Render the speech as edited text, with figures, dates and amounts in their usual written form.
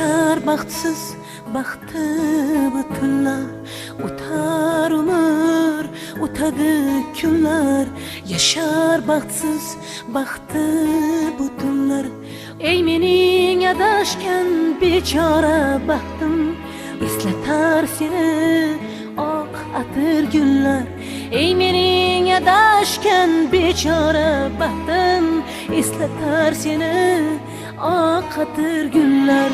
Yaşar baxtsiz baxti butunlar, o'tar umr o'tadi kunlar. Yaşar baxtsiz baxti butunlar. Ey mening adashgan bechora baxtim, eslatar seni oq atir gullar. Ey mening adashgan bechora baxtim, eslatar seni oq atir gullar.